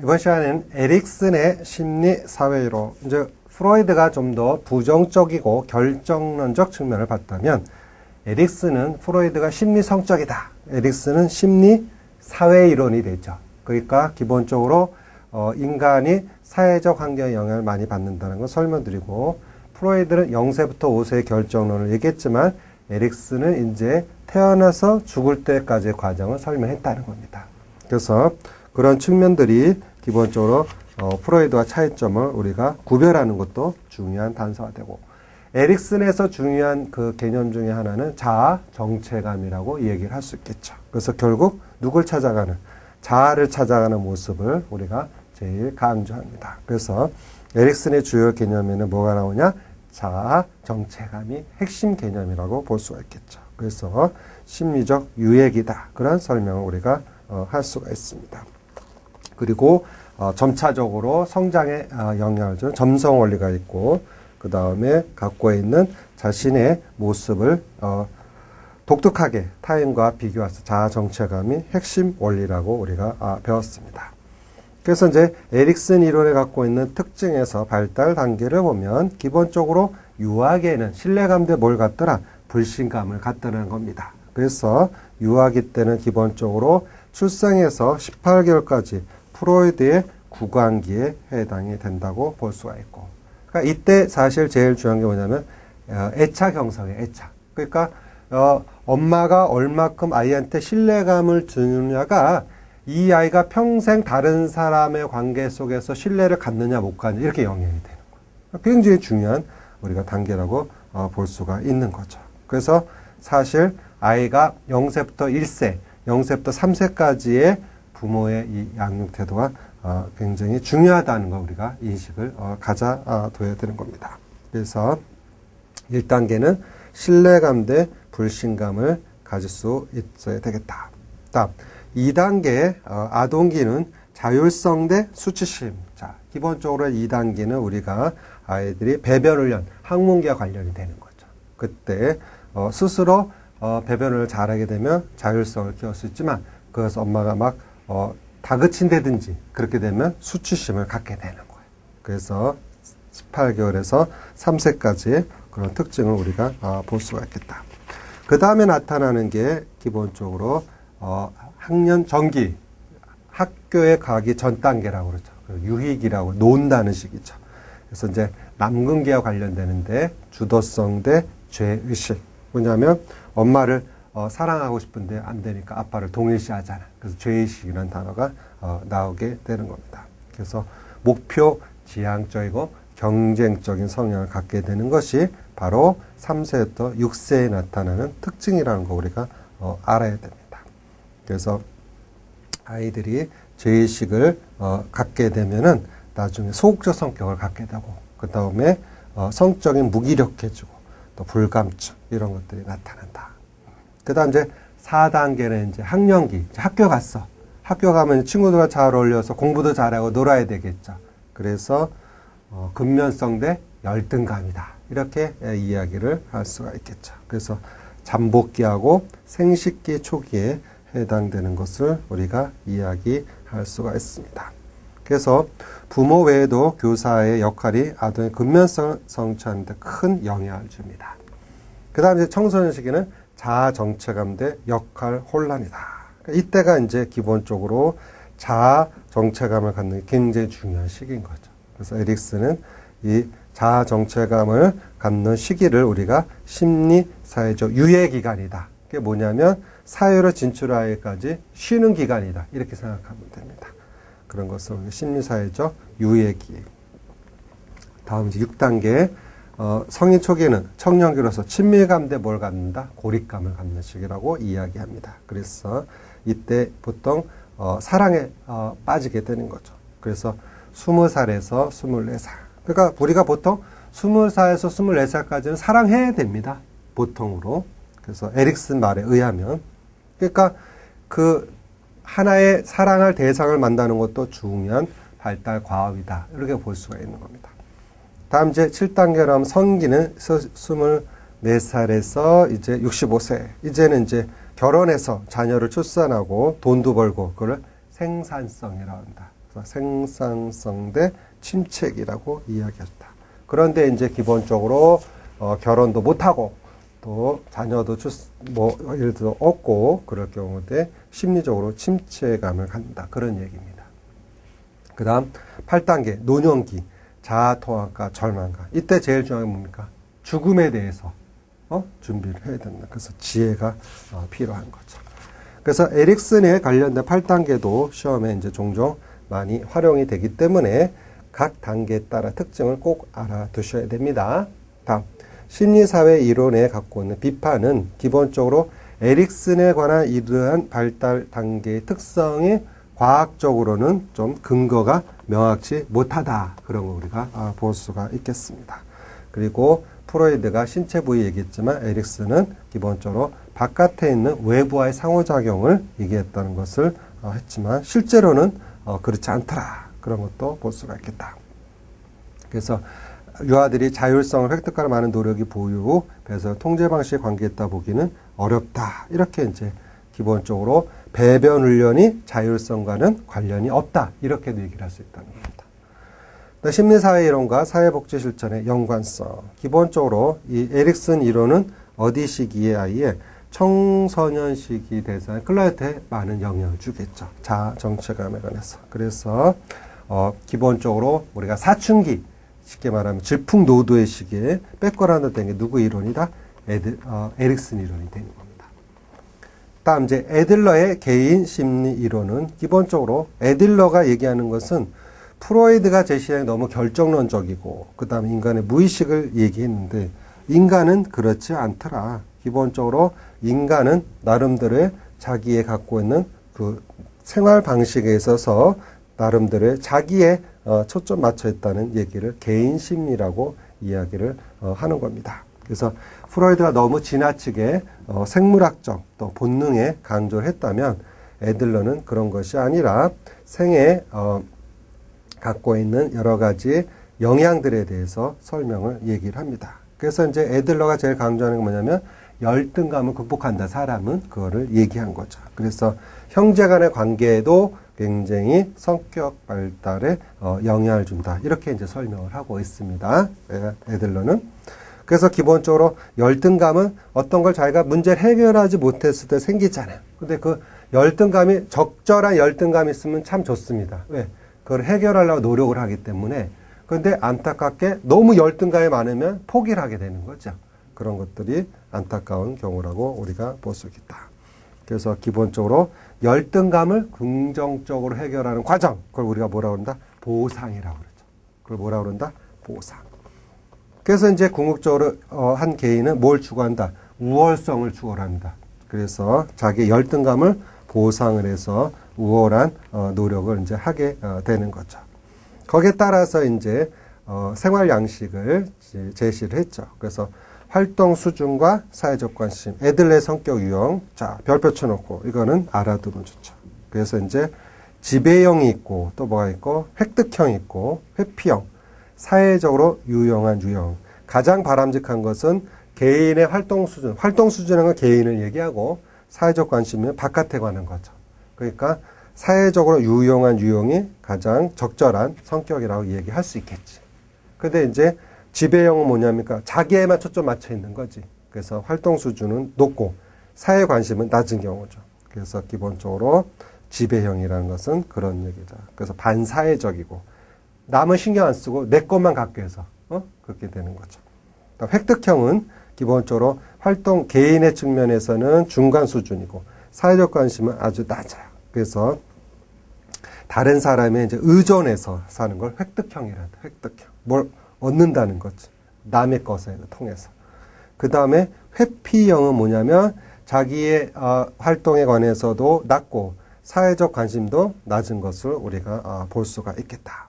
이번 시간에는 에릭슨의 심리 사회이론, 이제 프로이드가 좀 더 부정적이고 결정론적 측면을 봤다면 에릭슨은 프로이드가 심리성적이다. 에릭슨은 심리 사회이론이 되죠. 그러니까 기본적으로 인간이 사회적 환경의 영향을 많이 받는다는 걸 설명드리고, 프로이드는 0세부터 5세의 결정론을 얘기했지만 에릭슨은 이제 태어나서 죽을 때까지의 과정을 설명했다는 겁니다. 그래서 그런 측면들이 기본적으로 프로이드와 차이점을 우리가 구별하는 것도 중요한 단서가 되고, 에릭슨에서 중요한 그 개념 중에 하나는 자아 정체감이라고 얘기를 할 수 있겠죠. 그래서 결국 누굴 찾아가는, 자아를 찾아가는 모습을 우리가 제일 강조합니다. 그래서 에릭슨의 주요 개념에는 뭐가 나오냐? 자아 정체감이 핵심 개념이라고 볼 수가 있겠죠. 그래서 심리적 유액이다. 그런 설명을 우리가 할 수가 있습니다. 그리고 점차적으로 성장에 영향을 주는 점성 원리가 있고, 그 다음에 갖고 있는 자신의 모습을 독특하게 타인과 비교해서 자아 정체감이 핵심 원리라고 우리가 배웠습니다. 그래서 이제 에릭슨 이론에 갖고 있는 특징에서 발달 단계를 보면 기본적으로 유아기에는 신뢰감대 뭘 갖더라? 불신감을 갖더라는 겁니다. 그래서 유아기 때는 기본적으로 출생에서 18개월까지 프로이드의 구강기에 해당이 된다고 볼 수가 있고, 그러니까 이때 사실 제일 중요한 게 뭐냐면 애착 형성이에요. 애착. 그러니까 엄마가 얼마큼 아이한테 신뢰감을 주느냐가 이 아이가 평생 다른 사람의 관계 속에서 신뢰를 갖느냐 못 갖느냐 이렇게 영향이 되는 거예요. 굉장히 중요한 우리가 단계라고 볼 수가 있는 거죠. 그래서 사실 아이가 0세부터 1세, 0세부터 3세까지의 부모의 이 양육 태도가 굉장히 중요하다는 거 우리가 인식을 가져둬야 되는 겁니다. 그래서 1단계는 신뢰감 대 불신감을 가질 수 있어야 되겠다. 다음 2단계 아동기는 자율성 대 수치심. 자, 기본적으로 2단계는 우리가 아이들이 배변훈련, 학문기와 관련이 되는 거죠. 그때 스스로 배변을 잘하게 되면 자율성을 키울 수 있지만, 그것을 엄마가 막 다그친다든지 그렇게 되면 수치심을 갖게 되는 거예요. 그래서 18개월에서 3세까지의 그런 특징을 우리가 볼 수가 있겠다. 그 다음에 나타나는 게 기본적으로 학년 전기, 학교에 가기 전 단계라고 그러죠. 유익이라고 논다는 시기죠. 그래서 이제 남근기와 관련되는데 주도성 대 죄의식. 뭐냐면 엄마를 사랑하고 싶은데 안 되니까 아빠를 동일시하잖아. 그래서 죄의식이라는 단어가 나오게 되는 겁니다. 그래서 목표 지향적이고 경쟁적인 성향을 갖게 되는 것이 바로 3세부터 6세에 나타나는 특징이라는 거 우리가 알아야 됩니다. 그래서 아이들이 죄의식을 갖게 되면은 나중에 소극적 성격을 갖게 되고, 그 다음에 성적인 무기력해지고 또 불감증 이런 것들이 나타난다. 그 다음 이제 4단계는 이제 학년기. 학교 갔어. 학교 가면 친구들과 잘 어울려서 공부도 잘하고 놀아야 되겠죠. 그래서 근면성 대 열등감이다. 이렇게 이야기를 할 수가 있겠죠. 그래서 잠복기하고 생식기 초기에 해당되는 것을 우리가 이야기할 수가 있습니다. 그래서 부모 외에도 교사의 역할이 아동의 근면성을 성취하는 데 큰 영향을 줍니다. 그 다음에 청소년 시기는 자아 정체감 대 역할 혼란이다. 이때가 이제 기본적으로 자아 정체감을 갖는 게 굉장히 중요한 시기인 거죠. 그래서 에릭슨은 이 자아 정체감을 갖는 시기를 우리가 심리 사회적 유예 기간이다. 그게 뭐냐면 사회로 진출하기까지 쉬는 기간이다. 이렇게 생각하면 됩니다. 그런 것을 심리 사회적 유예기. 다음 이제 6단계 성인 초기에는 청년기로서 친밀감 대 뭘 갖는다? 고립감을 갖는 시기라고 이야기합니다. 그래서 이때 보통 사랑에 빠지게 되는 거죠. 그래서 20살에서 24살. 그러니까 우리가 보통 20살에서 24살까지는 사랑해야 됩니다. 보통으로. 그래서 에릭슨 말에 의하면. 그러니까 그 하나의 사랑할 대상을 만나는 것도 중요한 발달 과업이다. 이렇게 볼 수가 있는 겁니다. 다음 이제 7단계로 하면 성기는 24살에서 이제 65세. 이제는 이제 결혼해서 자녀를 출산하고 돈도 벌고 그걸 생산성이라고 한다. 생산성 대 침체기라고 이야기했다. 그런데 이제 기본적으로 결혼도 못하고 또 자녀도 예를 들어 없고 그럴 경우에 심리적으로 침체감을 갖는다. 그런 얘기입니다. 그 다음 8단계 노년기 자아통합과 절망감. 이때 제일 중요한 게 뭡니까? 죽음에 대해서 준비를 해야 된다. 그래서 지혜가 필요한 거죠. 그래서 에릭슨에 관련된 8단계도 시험에 이제 종종 많이 활용이 되기 때문에 각 단계에 따라 특징을 꼭 알아두셔야 됩니다. 다음, 심리사회 이론에 갖고 있는 비판은 기본적으로 에릭슨에 관한 이러한 발달 단계의 특성이 과학적으로는 좀 근거가 명확치 못하다. 그런 거 우리가 볼 수가 있겠습니다. 그리고 프로이드가 신체 부위 얘기했지만 에릭슨은 기본적으로 바깥에 있는 외부와의 상호작용을 얘기했다는 것을 했지만 실제로는 그렇지 않더라. 그런 것도 볼 수가 있겠다. 그래서 유아들이 자율성을 획득하는 많은 노력이 보이고 그래서 통제 방식의 관계했다 보기는 어렵다. 이렇게 이제 기본적으로 배변 훈련이 자율성과는 관련이 없다. 이렇게도 얘기를 할 수 있다는 겁니다. 심리사회 이론과 사회복지 실천의 연관성. 기본적으로 이 에릭슨 이론은 어디 시기의 아이에 청소년 시기 대상의 클라이트에 많은 영향을 주겠죠. 자아 정체감에 관해서. 그래서 기본적으로 우리가 사춘기 쉽게 말하면 질풍노도의 시기에 백그라운드 된 게 누구 이론이다? 에릭슨 이론이 되는 겁니다. 다음 이제 애들러의 개인 심리 이론은 기본적으로 애들러가 얘기하는 것은 프로이드가 제시한 너무 결정론적이고 그 다음에 인간의 무의식을 얘기했는데 인간은 그렇지 않더라. 기본적으로 인간은 나름대로의 자기의 갖고 있는 그 생활 방식에 있어서 나름대로의 자기의 초점 맞춰 있다는 얘기를 개인 심리라고 이야기를 하는 겁니다. 그래서 프로이드가 너무 지나치게 생물학적 또 본능에 강조를 했다면 애들러는 그런 것이 아니라 생에 갖고 있는 여러 가지 영향들에 대해서 설명을 얘기를 합니다. 그래서 이제 애들러가 제일 강조하는 게 뭐냐면 열등감을 극복한다. 사람은 그거를 얘기한 거죠. 그래서 형제 간의 관계에도 굉장히 성격 발달에 영향을 준다. 이렇게 이제 설명을 하고 있습니다. 애들러는. 그래서 기본적으로 열등감은 어떤 걸 자기가 문제를 해결하지 못했을 때 생기잖아요. 근데 그 열등감이 적절한 열등감이 있으면 참 좋습니다. 왜? 그걸 해결하려고 노력을 하기 때문에. 그런데 안타깝게 너무 열등감이 많으면 포기를 하게 되는 거죠. 그런 것들이 안타까운 경우라고 우리가 볼 수 있다. 그래서 기본적으로 열등감을 긍정적으로 해결하는 과정. 그걸 우리가 뭐라고 그런다? 보상이라고 그러죠. 그걸 뭐라고 그런다? 보상. 그래서 이제 궁극적으로 한 개인은 뭘 추구한다? 우월성을 추구합니다. 그래서 자기의 열등감을 보상을 해서 우월한 노력을 이제 하게 되는 거죠. 거기에 따라서 이제 생활 양식을 제시를 했죠. 그래서 활동 수준과 사회적 관심, 애들의 성격 유형, 자 별표 쳐놓고 이거는 알아두면 좋죠. 그래서 이제 지배형이 있고 또 뭐가 있고 획득형이 있고 회피형, 사회적으로 유용한 유형. 가장 바람직한 것은 개인의 활동 수준, 활동 수준은 건 개인을 얘기하고 사회적 관심은 바깥에 관한 거죠. 그러니까 사회적으로 유용한 유형이 가장 적절한 성격이라고 얘기할 수 있겠지. 근데 이제 지배형은 뭐냐니까 자기에만 초점 맞춰 있는 거지. 그래서 활동 수준은 높고 사회 관심은 낮은 경우죠. 그래서 기본적으로 지배형이라는 것은 그런 얘기죠. 그래서 반사회적이고 남은 신경 안 쓰고 내 것만 갖게 해서 그렇게 되는 거죠. 획득형은 기본적으로 활동 개인의 측면에서는 중간 수준이고 사회적 관심은 아주 낮아요. 그래서 다른 사람의 이제 의존해서 사는 걸 획득형이란다. 획득형. 뭘 얻는다는 거지. 남의 것을 통해서. 그 다음에 회피형은 뭐냐면 자기의 활동에 관해서도 낮고 사회적 관심도 낮은 것을 우리가 볼 수가 있겠다.